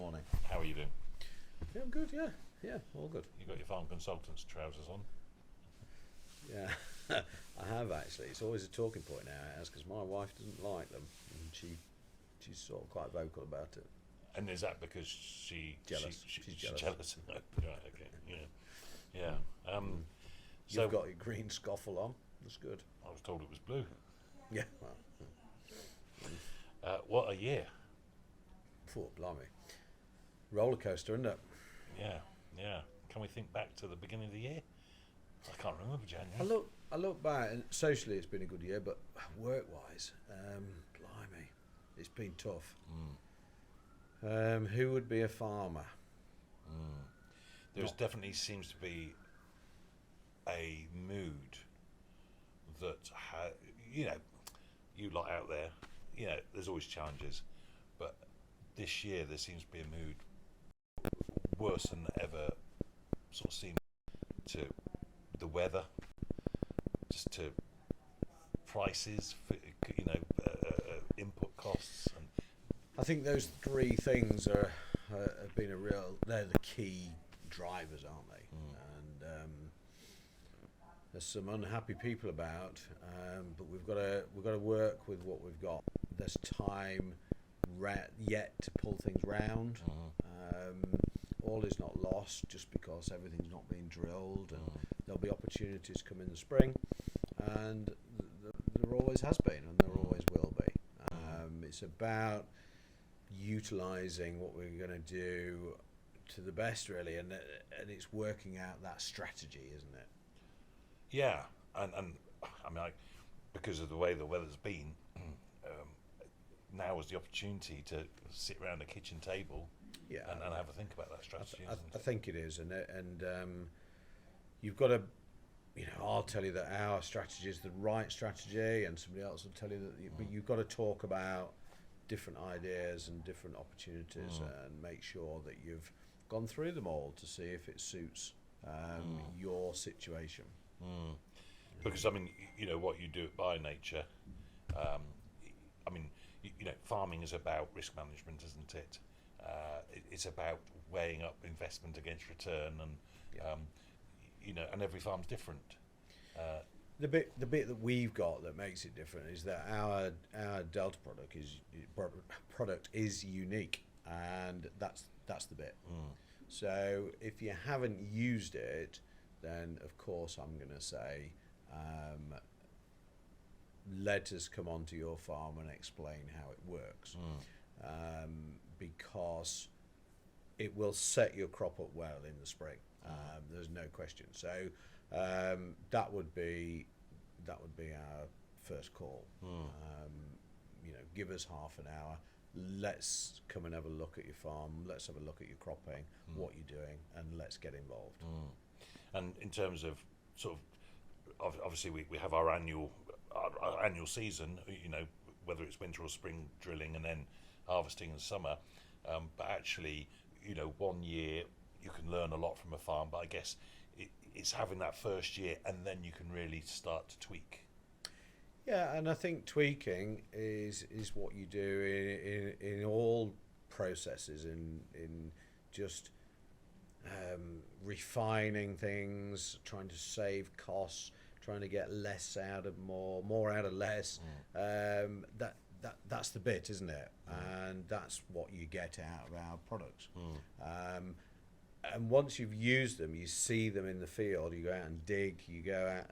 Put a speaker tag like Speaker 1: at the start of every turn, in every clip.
Speaker 1: Morning.
Speaker 2: How are you doing?
Speaker 1: Yeah, I'm good. Yeah, all good.
Speaker 2: You got your farm consultant's trousers on?
Speaker 1: Yeah, I have actually. It's always a talking point now, because my wife doesn't like them, and she's sort of quite vocal about it.
Speaker 2: And is that because
Speaker 1: Jealous. She's jealous.
Speaker 2: jealous? No, right, okay, yeah. So
Speaker 1: You've got your green scoffle on. That's good.
Speaker 2: I was told it was blue.
Speaker 1: Yeah. Well,
Speaker 2: What a year!
Speaker 1: blimey, roller coaster, isn't it?
Speaker 2: Yeah. Can we think back to the beginning of the year? I can't remember January.
Speaker 1: I look back, and socially it's been a good year, but work-wise, blimey, it's been tough. Who would be a farmer?
Speaker 2: There definitely seems to be a mood that, you lot out there, there's always challenges, but this year there seems to be a mood worse than ever, sort of seemed to the weather, just to prices, for, input costs, and
Speaker 1: I think those three things have been they're the key drivers, aren't they? And there's some unhappy people about, but we've got to work with what we've got. There's time yet to pull things round. All is not lost just because everything's not being drilled, and there'll be opportunities come in the spring, and there always has been, and there always will be. It's about utilising what we're going to do to the best, really, and it's working out that strategy, isn't it?
Speaker 2: yeah, and I mean, because of the way the weather's been, now is the opportunity to sit around a kitchen table.
Speaker 1: Yeah,
Speaker 2: and have a think about that strategy.
Speaker 1: I think it is, and you've got to, I'll tell you that our strategy is the right strategy, and somebody else will tell you that. But you've got to talk about different ideas and different opportunities, and make sure that you've gone through them all to see if it suits your situation.
Speaker 2: Because I mean, what you do at Bionature. I mean, farming is about risk management, isn't it? It's about weighing up investment against return, and and every farm's different.
Speaker 1: The bit that we've got that makes it different is that our Delta product is unique, and that's the bit. So if you haven't used it, then of course I'm going to say, let us come onto your farm and explain how it works. Because it will set your crop up well in the spring. There's no question. So that would be our first call. Give us half an hour. Let's come and have a look at your farm. Let's have a look at your cropping, what you're doing, and let's get involved.
Speaker 2: And in terms of sort of, obviously we have our annual season. Whether it's winter or spring drilling, and then harvesting in summer. But actually, 1 year you can learn a lot from a farm, but I guess it's having that first year, and then you can really start to tweak.
Speaker 1: Yeah, and I think tweaking is what you do in all processes, in just refining things, trying to save costs, trying to get less out of more out of less. That's the bit, isn't it? And that's what you get out of our products. And once you've used them, you see them in the field, you go out and dig, you go out,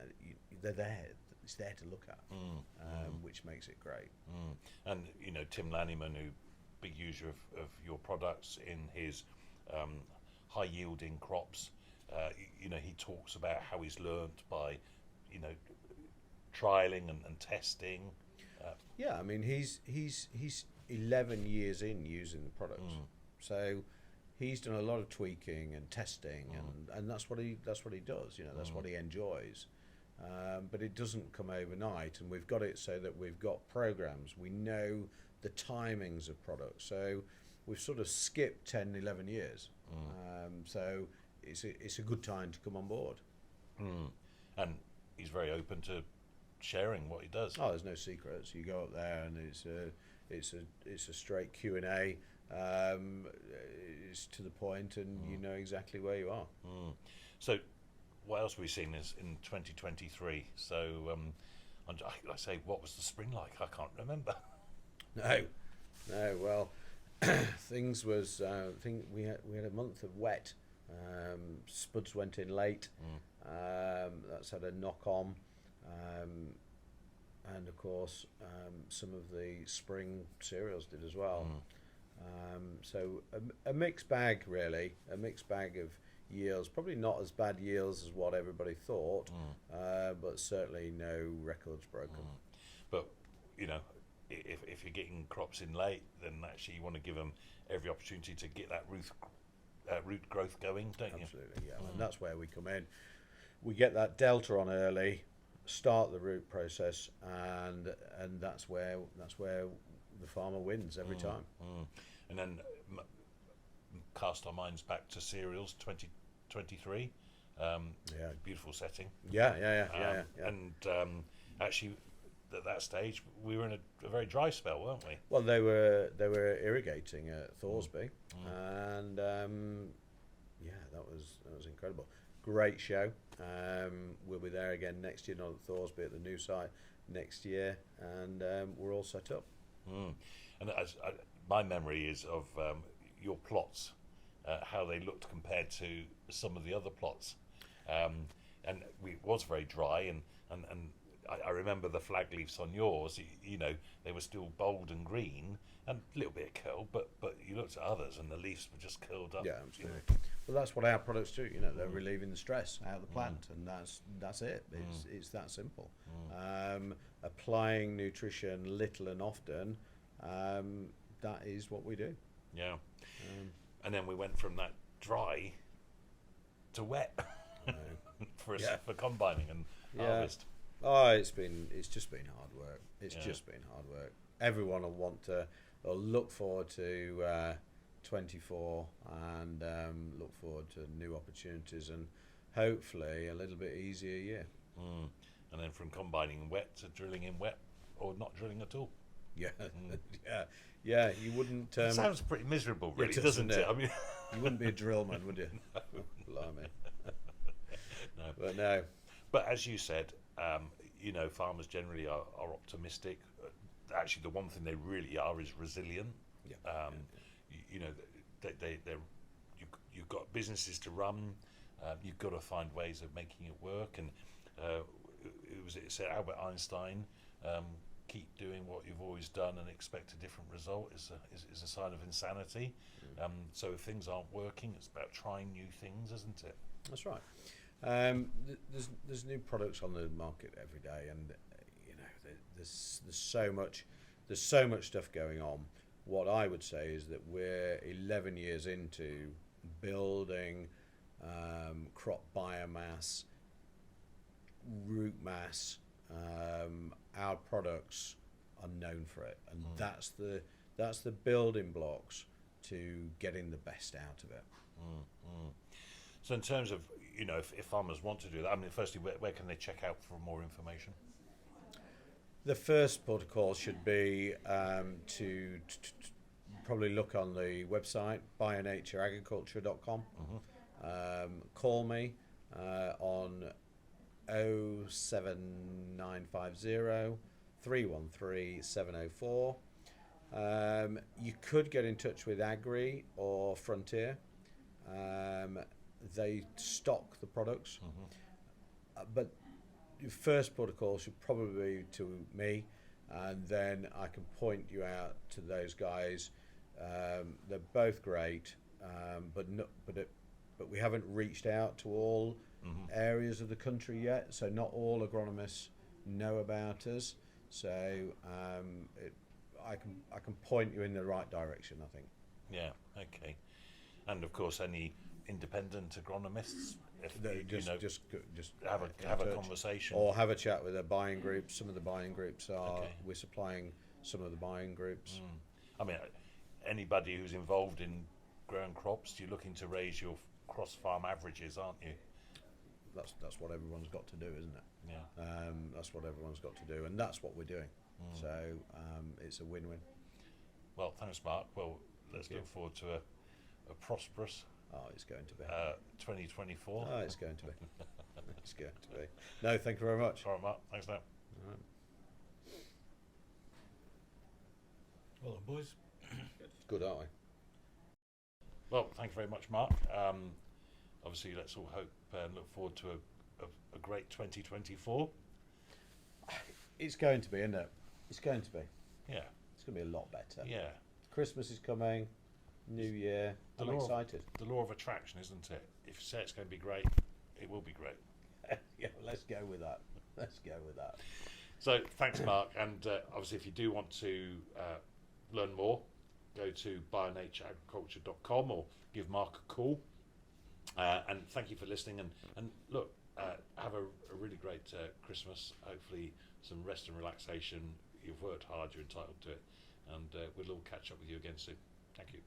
Speaker 1: they're there. It's there to look at, which makes it great.
Speaker 2: And Tim Lannyman, who big user of your products in his high yielding crops, he talks about how he's learnt by trialing and testing.
Speaker 1: Yeah, I mean he's 11 years in using the products, so he's done a lot of tweaking and testing, and that's what he does. That's what he enjoys. But it doesn't come overnight, and we've got it so that we've got programs. We know the timings of products, so we've sort of skipped 10, 11 years. So it's a good time to come on board.
Speaker 2: And he's very open to sharing what he does.
Speaker 1: Oh, there's no secrets. You go up there and it's a straight Q&A. It's to the point, and you know exactly where you are.
Speaker 2: So, what else have we seen is in 2023? So, like I say, what was the spring like? I can't remember.
Speaker 1: No. Well, things was. We had a month of wet. Spuds went in late. That's had a knock on, and of course, some of the spring cereals did as well. So a mixed bag, really, a mixed bag of yields. Probably not as bad yields as what everybody thought, but certainly no records broken.
Speaker 2: But you know, if you're getting crops in late, then actually you want to give them every opportunity to get that root growth going, don't you?
Speaker 1: Absolutely, yeah. And that's where we come in. We get that delta on early, start the root process, and that's where the farmer wins every time.
Speaker 2: And then cast our minds back to cereals 2023. Beautiful setting.
Speaker 1: Yeah.
Speaker 2: And actually, at that stage, we were in a very dry spell, weren't we?
Speaker 1: Well, they were irrigating at Thoresby, and that was incredible. Great show. We'll be there again next year, not at Thoresby, at the new site next year, and we're all set up.
Speaker 2: And my memory is of your plots, how they looked compared to some of the other plots, and it was very dry, and I remember the flag leaves on yours. You know, they were still bold and green, and a little bit of curl, but you looked at others, and the leaves were just curled up.
Speaker 1: Yeah, absolutely. Well, that's what our products do. You know, they're relieving the stress out of the plant, and that's it. It's that simple. Applying nutrition little and often, that is what we do.
Speaker 2: Yeah. And then we went from that dry to wet for combining and harvest.
Speaker 1: Oh, it's just been hard work. It's just been hard work. Everyone will want to or look forward to 24 and look forward to new opportunities and hopefully a little bit easier year.
Speaker 2: And then from combining wet to drilling in wet or not drilling at all.
Speaker 1: Yeah. You wouldn't.
Speaker 2: It sounds pretty miserable, really, doesn't it? I mean,
Speaker 1: you wouldn't be a drillman, would you? Blimey.
Speaker 2: No.
Speaker 1: But no.
Speaker 2: But as you said, you know, farmers generally are optimistic. Actually, the one thing they really are is resilient. You know, you've got businesses to run. You've got to find ways of making it work. And it said Albert Einstein, keep doing what you've always done and expect a different result is a sign of insanity. So if things aren't working, it's about trying new things, isn't it?
Speaker 1: That's right. There's new products on the market every day, and you know there's so much stuff going on. What I would say is that we're 11 years into building crop biomass, root mass. Our products are known for it, and that's the building blocks to getting the best out of it.
Speaker 2: So in terms of, you know, if farmers want to do that, I mean, firstly, where can they check out for more information?
Speaker 1: The first protocol should be to probably look on the website, bionatureagriculture.com. Call me on 07950 313 704. You could get in touch with Agri or Frontier. They stock the products, but your first protocol should probably be to me, and then I can point you out to those guys. They're both great, but we haven't reached out to all areas of the country yet, so not all agronomists know about us. So I can point you in the right direction, I think.
Speaker 2: Yeah. Okay. And of course, any independent agronomists, if just have a conversation
Speaker 1: or have a chat with a buying group. Some of the buying groups we're supplying some of the buying groups.
Speaker 2: I mean, anybody who's involved in growing crops, you're looking to raise your cross farm averages, aren't you?
Speaker 1: That's what everyone's got to do, isn't it?
Speaker 2: Yeah.
Speaker 1: That's what everyone's got to do, and that's what we're doing. So it's a win-win.
Speaker 2: Well, thanks, Mark. Well, let's
Speaker 1: you.
Speaker 2: look forward to a prosperous
Speaker 1: Oh, it's going to be.
Speaker 2: 2024.
Speaker 1: Oh, it's going to be. It's going to be. No, thank you very much.
Speaker 2: All right, Mark. Thanks, now.
Speaker 1: All right.
Speaker 2: Well done, boys.
Speaker 1: Good, aren't we?
Speaker 2: Well, thank you very much, Mark. Obviously, let's all hope and look forward to a great 2024.
Speaker 1: It's going to be, isn't it? It's going to be.
Speaker 2: Yeah,
Speaker 1: It's going to be a lot better.
Speaker 2: yeah.
Speaker 1: Christmas is coming. New Year. I'm excited.
Speaker 2: The law of attraction, isn't it? If you say it's going to be great, it will be great.
Speaker 1: Yeah, let's go with that. Let's go with that.
Speaker 2: So, thanks, Mark. And obviously, if you do want to learn more, go to bionatureagriculture.com or give Mark a call. And thank you for listening. And look, have a really great Christmas. Hopefully, some rest and relaxation. You've worked hard, you're entitled to it. And we'll all catch up with you again soon. Thank you.